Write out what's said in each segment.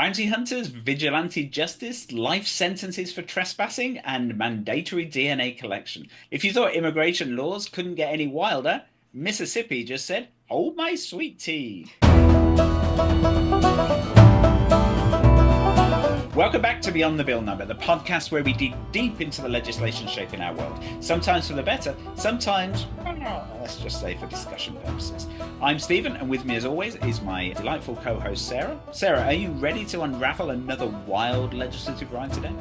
Bounty hunters, vigilante justice, life sentences for trespassing, and mandatory DNA collection. If you thought immigration laws couldn't get any wilder, Mississippi just said, hold my sweet tea. Welcome back to Beyond the Bill Number, the podcast where we dig deep into the legislation shaping our world. Sometimes for the better, sometimes, let's just say for discussion purposes. I'm Stephen, and with me as always is my delightful co-host Sarah. Sarah, are you ready to unravel another wild legislative ride today?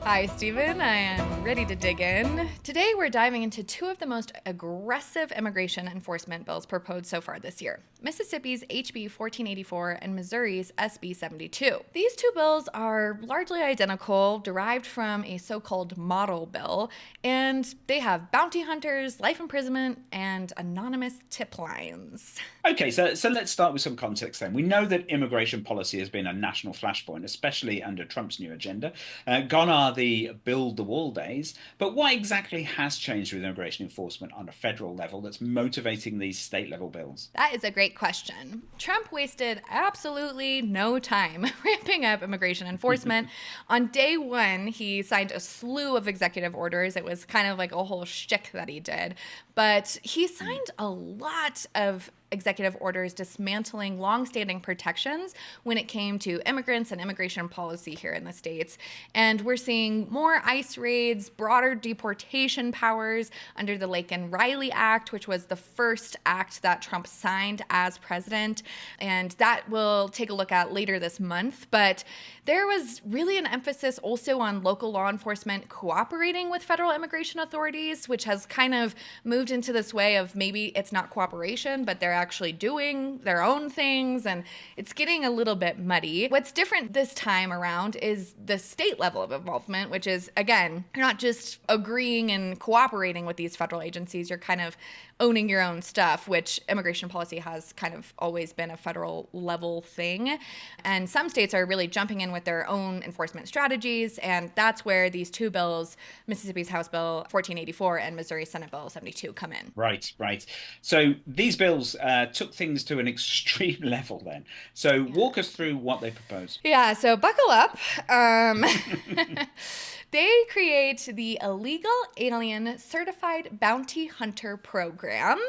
Hi, Stephen. I am ready to dig in. Today, we're diving into two of the most aggressive immigration enforcement bills proposed so far this year, Mississippi's HB 1484 and Missouri's SB 72. These two bills are largely identical, derived from a so-called model bill, and they have bounty hunters, life imprisonment, and anonymous tip lines. Okay, so let's start with some context then. We know that immigration policy has been a national flashpoint, especially under Trump's new agenda. Gone are the build the wall days, but what exactly has changed with immigration enforcement on a federal level that's motivating these state level bills? That is a great question. Trump wasted absolutely no time ramping up immigration enforcement. On day one, he signed a slew of executive orders. It was kind of like a whole shtick that he did, but he signed a lot of executive orders dismantling longstanding protections when it came to immigrants and immigration policy here in the States. And we're seeing more ICE raids, broader deportation powers under the Laken-Riley Act, which was the first act that Trump signed as president. And that we'll take a look at later this month. But there was really an emphasis also on local law enforcement cooperating with federal immigration authorities, which has kind of moved into this way of maybe it's not cooperation, but they're actually doing their own things, and it's getting a little bit muddy. What's different this time around is the state level of involvement, which is, again, you're not just agreeing and cooperating with these federal agencies, you're kind of owning your own stuff, which immigration policy has kind of always been a federal level thing. And some states are really jumping in with their own enforcement strategies, and that's where these two bills, Mississippi's House Bill 1484 and Missouri Senate Bill 72, come in. Right. So these bills took things to an extreme level then. So walk us through what they propose. Yeah, so buckle up. They create the Illegal Alien Certified Bounty Hunter Program.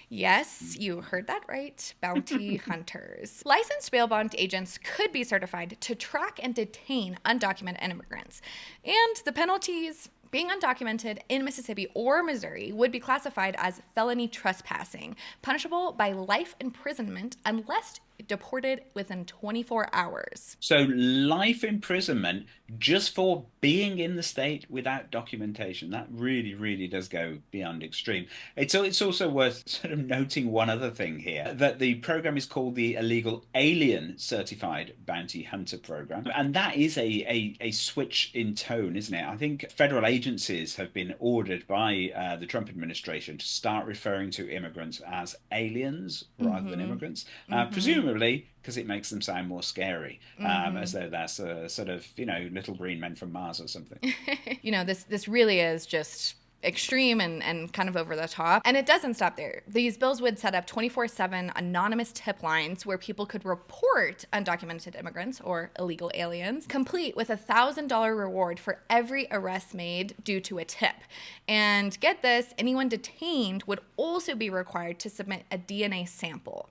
Yes, you heard that right, bounty hunters. Licensed bail bond agents could be certified to track and detain undocumented immigrants. And the penalties being undocumented in Mississippi or Missouri would be classified as felony trespassing, punishable by life imprisonment unless deported within 24 hours. So life imprisonment just for being in the state without documentation. That really, really does go beyond extreme. It's also worth sort of noting one other thing here, that the program is called the Illegal Alien Certified Bounty Hunter Program. And that is a switch in tone, isn't it? I think federal agencies have been ordered by the Trump administration to start referring to immigrants as aliens rather than immigrants, presumably because it makes them sound more scary, as though that's a sort of, little green men from Mars or something. This really is just extreme and kind of over the top. And it doesn't stop there. These bills would set up 24/7 anonymous tip lines where people could report undocumented immigrants or illegal aliens, complete with a $1,000 reward for every arrest made due to a tip. And get this, anyone detained would also be required to submit a DNA sample.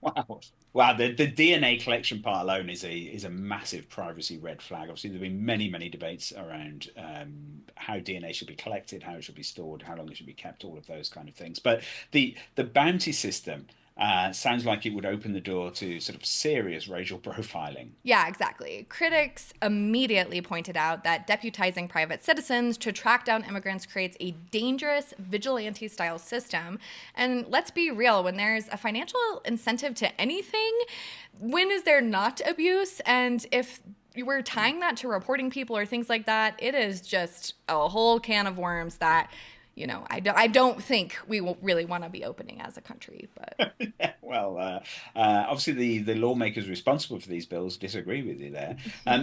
Wow, the DNA collection part alone is a massive privacy red flag. Obviously, there have been many debates around how DNA should be collected, how it should be stored, how long it should be kept, all of those kind of things. But the bounty system sounds like it would open the door to sort of serious racial profiling. Yeah, exactly. Critics immediately pointed out that deputizing private citizens to track down immigrants creates a dangerous vigilante-style system. And let's be real, when there's a financial incentive to anything, when is there not abuse? And if we're tying that to reporting people or things like that, it is just a whole can of worms that I don't think we will really want to be opening as a country, but Yeah, well, obviously the lawmakers responsible for these bills disagree with you there.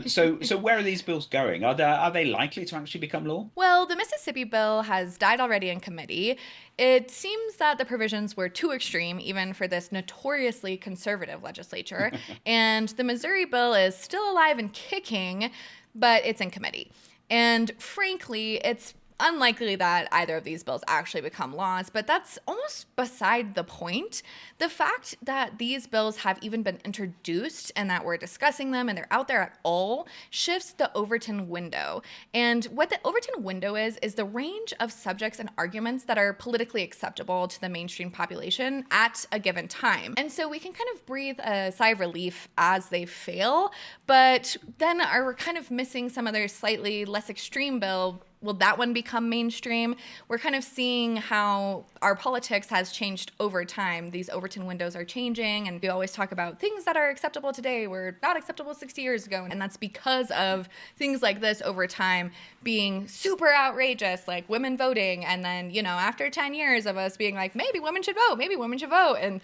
So where are these bills going? Are they likely to actually become law? well, the Mississippi bill has died already in committee. It seems that the provisions were too extreme, even for this notoriously conservative legislature. And the Missouri bill is still alive and kicking, but it's in committee. And frankly, it's unlikely that either of these bills actually become laws, but that's almost beside the point. The fact that these bills have even been introduced and that we're discussing them and they're out there at all shifts the Overton window. And what the Overton window is the range of subjects and arguments that are politically acceptable to the mainstream population at a given time. And so we can kind of breathe a sigh of relief as they fail, but then are kind of missing some other slightly less extreme bill. Will that one become mainstream? We're kind of seeing how our politics has changed over time. These Overton windows are changing, and we always talk about things that are acceptable today were not acceptable 60 years ago. And that's because of things like this over time being super outrageous, like women voting. And then, after 10 years of us being like, maybe women should vote, maybe women should vote. And,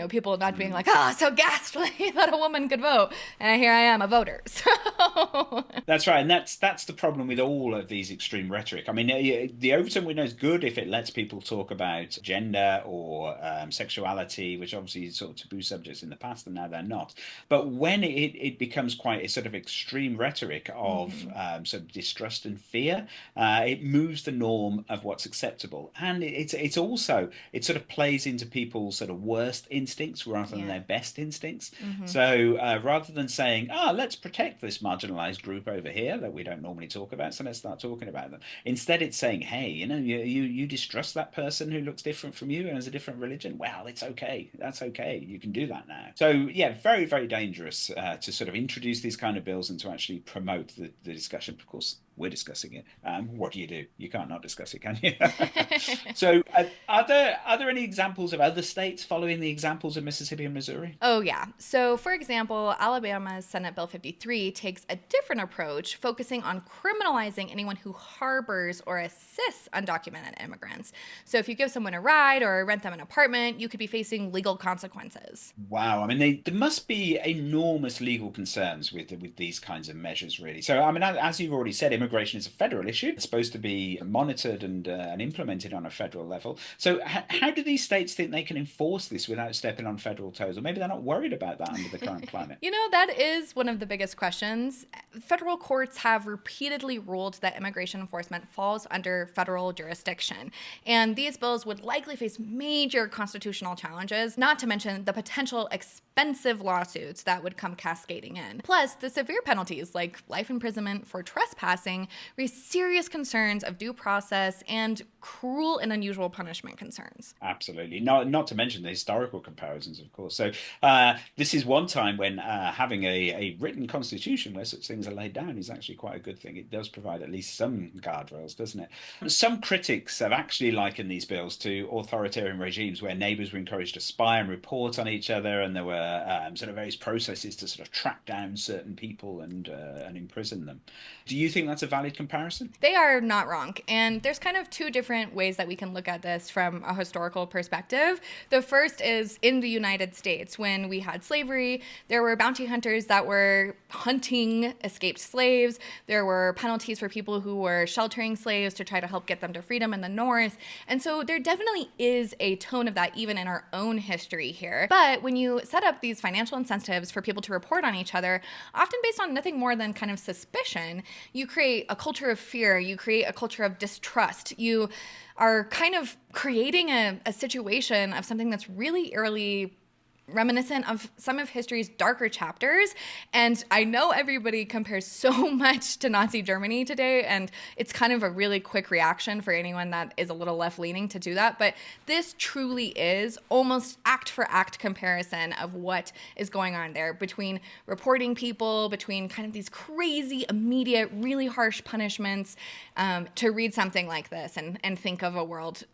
people not being like, oh, so ghastly that a woman could vote. And here I am, a voter. So That's right, and that's the problem with all of these extreme rhetoric. I mean, the Overton window is good if it lets people talk about gender or sexuality, which obviously is sort of taboo subjects in the past, and now they're not. But when it becomes quite a sort of extreme rhetoric of sort of distrust and fear, it moves the norm of what's acceptable, and it's also it sort of plays into people's sort of worst instincts rather than yeah. their best instincts. So rather than saying, let's protect this marginalized group over here that we don't normally talk about, so let's start talking about them. Instead, it's saying, hey, you distrust that person who looks different from you and has a different religion. Well, it's okay. That's okay. You can do that now. So yeah, very, very dangerous to sort of introduce these kind of bills and to actually promote the discussion. Of course, we're discussing it. What do? You can't not discuss it, can you? So, are there any examples of other states following the examples of Mississippi and Missouri? Oh, yeah. So, for example, Alabama's Senate Bill 53 takes a different approach, focusing on criminalizing anyone who harbors or assists undocumented immigrants. So, if you give someone a ride or rent them an apartment, you could be facing legal consequences. Wow, I mean, there must be enormous legal concerns with these kinds of measures, really. So, I mean, as you've already said, immigration is a federal issue. It's supposed to be monitored and implemented on a federal level. So, how do these states think they can enforce this without stepping on federal toes? Or maybe they're not worried about that under the current climate. That is one of the biggest questions. Federal courts have repeatedly ruled that immigration enforcement falls under federal jurisdiction. And these bills would likely face major constitutional challenges, not to mention the potential expensive lawsuits that would come cascading in. Plus, the severe penalties like life imprisonment for trespassing raise serious concerns of due process and cruel and unusual punishment concerns. Absolutely. Not to mention the historical comparisons, of course. So this is one time when having a written constitution where such things are laid down is actually quite a good thing. It does provide at least some guardrails, doesn't it? Some critics have actually likened these bills to authoritarian regimes where neighbors were encouraged to spy and report on each other, and there were sort of various processes to sort of track down certain people and imprison them. Do you think that's a valid comparison? They are not wrong. And there's kind of two different ways that we can look at this from a historical perspective. The first is in the United States. When we had slavery, there were bounty hunters that were hunting escaped slaves. There were penalties for people who were sheltering slaves to try to help get them to freedom in the North. And so there definitely is a tone of that even in our own history here. But when you set up these financial incentives for people to report on each other, often based on nothing more than kind of suspicion, you create a culture of fear, you create a culture of distrust, you are kind of creating a situation of something that's really eerily reminiscent of some of history's darker chapters. And I know everybody compares so much to Nazi Germany today, and it's kind of a really quick reaction for anyone that is a little left-leaning to do that. But this truly is almost act for act comparison of what is going on there between reporting people, between kind of these crazy, immediate, really harsh punishments, to read something like this and think of a world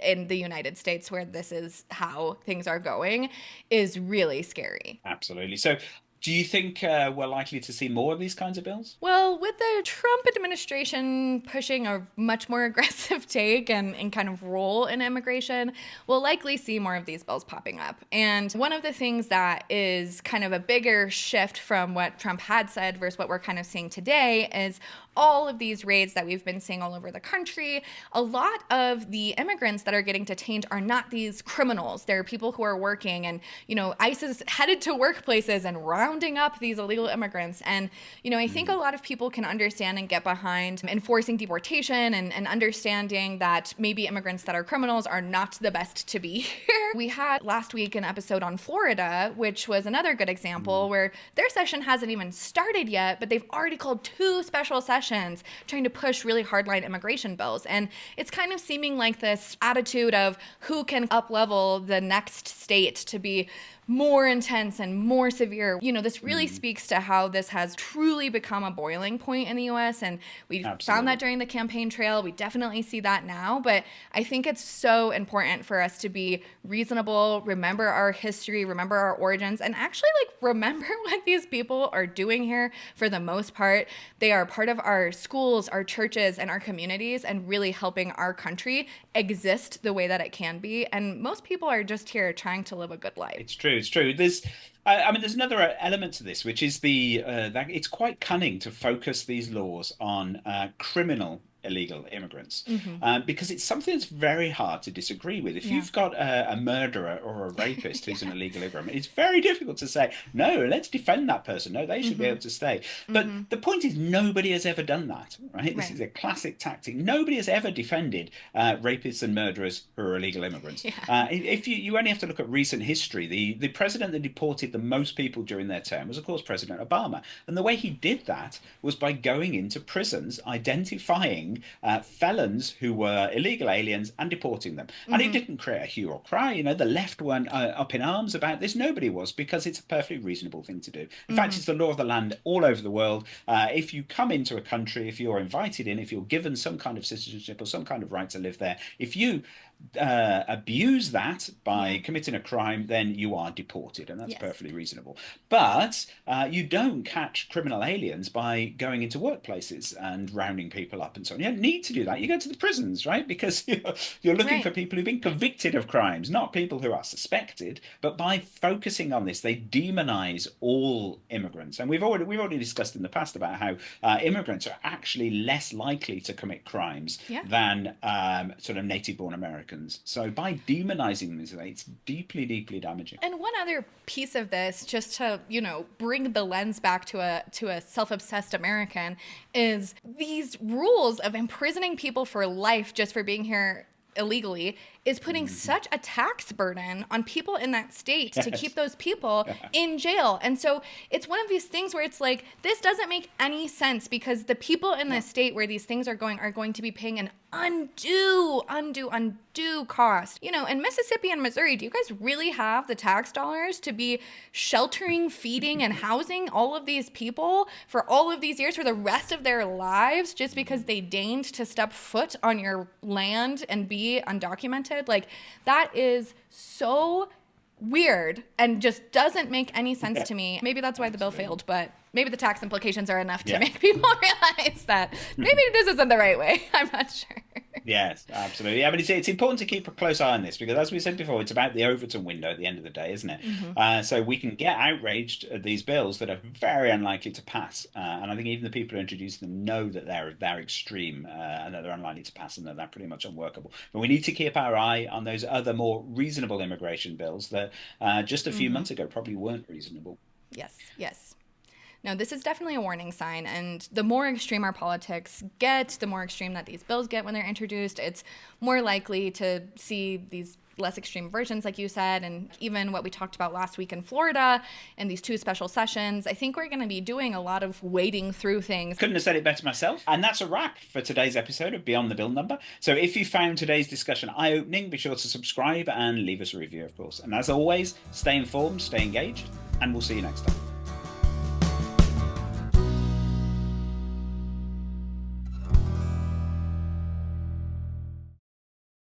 in the United States where this is how things are going is really scary. Absolutely. So Do you think we're likely to see more of these kinds of bills? Well, with the Trump administration pushing a much more aggressive take and kind of role in immigration, we'll likely see more of these bills popping up. And one of the things that is kind of a bigger shift from what Trump had said versus what we're kind of seeing today is all of these raids that we've been seeing all over the country. A lot of the immigrants that are getting detained are not these criminals. They're people who are working, and, ICE is headed to workplaces and rounding up these illegal immigrants. And, I think a lot of people can understand and get behind enforcing deportation and understanding that maybe immigrants that are criminals are not the best to be here. We had last week an episode on Florida, which was another good example where their session hasn't even started yet, but they've already called 2 special sessions trying to push really hardline immigration bills. And it's kind of seeming like this attitude of who can up-level the next state to be more intense and more severe. This really speaks to how this has truly become a boiling point in the US. And we found that during the campaign trail. We definitely see that now. But I think it's so important for us to be reasonable, remember our history, remember our origins, and actually remember what these people are doing here for the most part. They are part of our schools, our churches, and our communities, and really helping our country exist the way that it can be. And most people are just here trying to live a good life. It's true. It's true. There's another element to this, which is that it's quite cunning to focus these laws on criminal illegal immigrants, because it's something that's very hard to disagree with. If you've got a murderer or a rapist who's an illegal immigrant, it's very difficult to say, no, let's defend that person. No, they should be able to stay. But the point is, nobody has ever done that, right? This is a classic tactic. Nobody has ever defended rapists and murderers who are illegal immigrants. If you only have to look at recent history, the president that deported the most people during their term was, of course, President Obama. And the way he did that was by going into prisons, identifying felons who were illegal aliens and deporting them. And it didn't create a hue or cry. The left weren't up in arms about this. Nobody was, because it's a perfectly reasonable thing to do. In fact, it's the law of the land all over the world. If you come into a country, if you're invited in, if you're given some kind of citizenship or some kind of right to live there, if you abuse that by committing a crime, then you are deported, and that's perfectly reasonable. But you don't catch criminal aliens by going into workplaces and rounding people up and so on. You don't need to do that. You go to the prisons, right? Because you're looking for people who've been convicted of crimes, not people who are suspected. But by focusing on this, they demonize all immigrants. And we've already discussed in the past about how immigrants are actually less likely to commit crimes than sort of native-born Americans. So by demonizing this, it's deeply, deeply damaging. And one other piece of this, just to, bring the lens back to a self-obsessed American, is these rules of imprisoning people for life just for being here illegally is putting such a tax burden on people in that state to keep those people in jail. And so it's one of these things where it's like, this doesn't make any sense, because the people in the state where these things are going to be paying an undue cost. In Mississippi and Missouri, do you guys really have the tax dollars to be sheltering, feeding, and housing all of these people for all of these years, for the rest of their lives, just because they deigned to step foot on your land and be undocumented? That is so weird and just doesn't make any sense to me. Maybe that's why the bill failed, but maybe the tax implications are enough to make people realize that maybe this isn't the right way. I'm not sure. Yes, absolutely. Yeah, but it's important to keep a close eye on this, because, as we said before, it's about the Overton window at the end of the day, isn't it? So we can get outraged at these bills that are very unlikely to pass, and I think even the people who introduce them know that they're extreme and that they're unlikely to pass, and that they're pretty much unworkable. But we need to keep our eye on those other more reasonable immigration bills that just a few months ago probably weren't reasonable. Yes. No, this is definitely a warning sign, and the more extreme our politics get, the more extreme that these bills get when they're introduced, it's more likely to see these less extreme versions, like you said, and even what we talked about last week in Florida and these 2 special sessions. I think we're going to be doing a lot of wading through things. Couldn't have said it better myself. And that's a wrap for today's episode of Beyond the Bill Number. So if you found today's discussion eye-opening, be sure to subscribe and leave us a review, of course. And as always, stay informed, stay engaged, and we'll see you next time.